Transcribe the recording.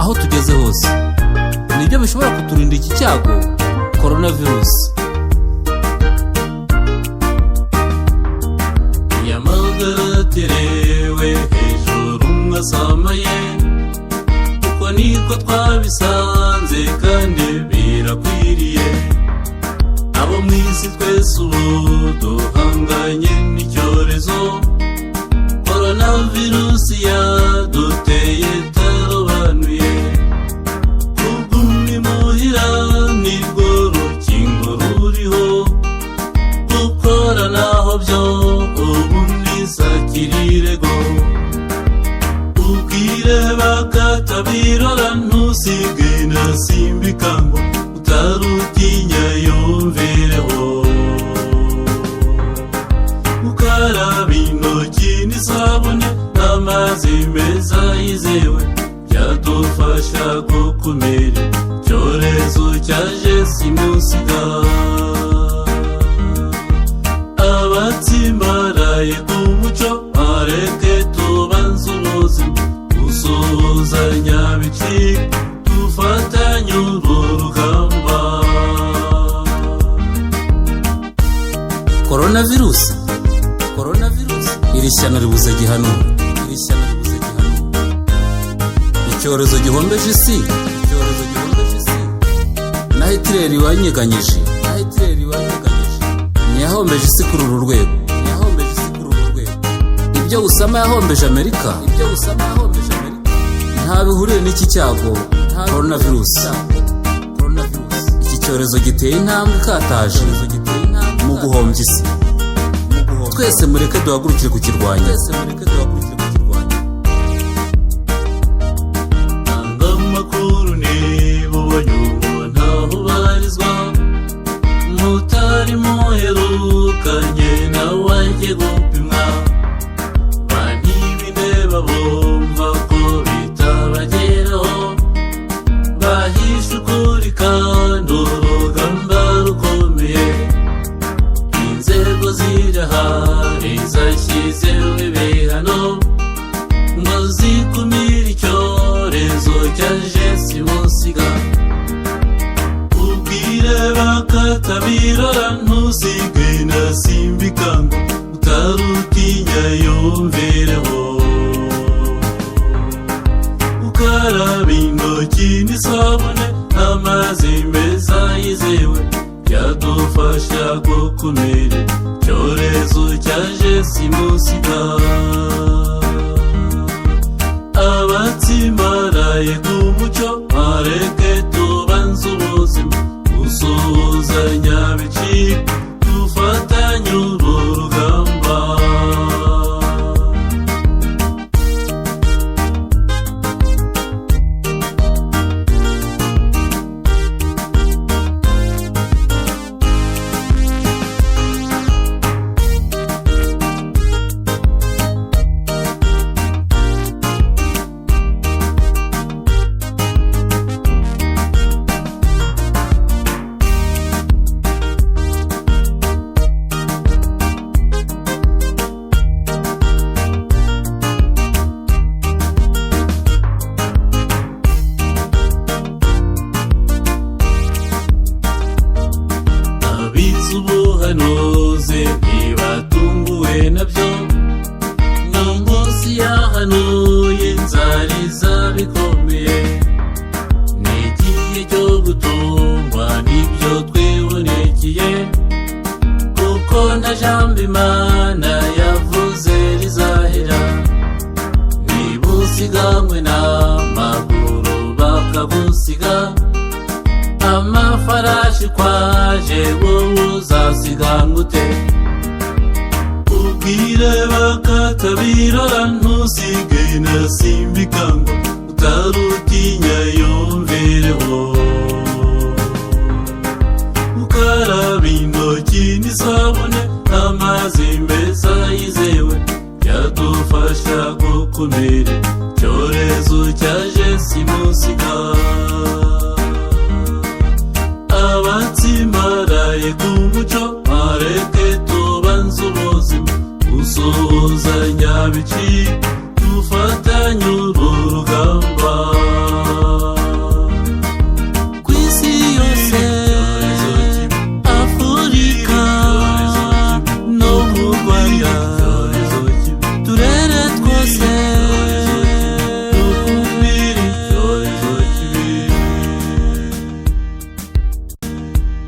aho tugeze hose. Nibyo bishobora kuturinda iki cyago coronavirus. Yamagaraterewe hejuru mwasamaye, uko niko twabisanze kandi birakwiriye. Abo mwisi twese ubu duhanganye n'icyorezo coronavirus yaduteye tarobanuye. Kuguma imuhira nirwo rukingo ruriho, gukora naho byo ubu nisakirirego. Ubwire bakatabirora ntusige nasimbika ngo utarutinya yumvireho. Gukaraba intoki n'isabune n'amazi meza yizewe byadufasha gukumira icyorezo cyaje simusiga. Abatsimbaraye ku muco bareke tubanze ubuzima, gusuhuzanya bicike dufatanye urwo rugamba. Coronavirus iri shyano ribuze gihanura. Icyorezo gihombeje isi, na Hitler wanyeganyije, ntiyahombeje isi kuri uru rwego. Ibyo Usama yahombeje Amerika nta bihuriye n'iki cyago coronavirus. Iki cyorezo giteye intambwe ikataje mu guhombya isi. Twese mureke duhagurukire kukirwanya. Amakuru nibo banyuma ntaho barizwa, mutari muherukanye nawajye gupimwa. Banibindeba bumva ko bitabageraho, bahishe ukuri kandi urugamba rukomeye. Inzego zirahari zashyizeho ibihano ngo zikumire icyorezo cyaje simusiga. Ubwire bakatabirora ntusige nasimbika ngo utarutinya yumvireho. Gukaraba intoki n'isabune n'amazi meza yizewe byadufasha gukumira icyorezo cyaje simusiga. Abatsimbaraye ku muco bareke tubanze ubuzima, gusuhuzanya bicike dufatanye urwo rugamba. Ubuhanuzi ntibatunguwe nabyo, no munsi yahanuye inzara izabikomeye. N'igihe cyo gutungwa nibyo twibonekeye, kuko nta jambo Imana yavuze rizahera. Niba usiganwe n'amaguru bakagusiga, amafarashi kwaje wowe uzasiganwa ute? Ubwire bakatabirora ntusige nasimbika ngo utarutinya yumvireho. Gukaraba intoki n'isabune n'amazi meza yizewe byadufasha gukumira icyorezo cyaje simusiga. Abatsimbaraye ku muco bareke tubanze ubuzima, gusuhuzanya bicike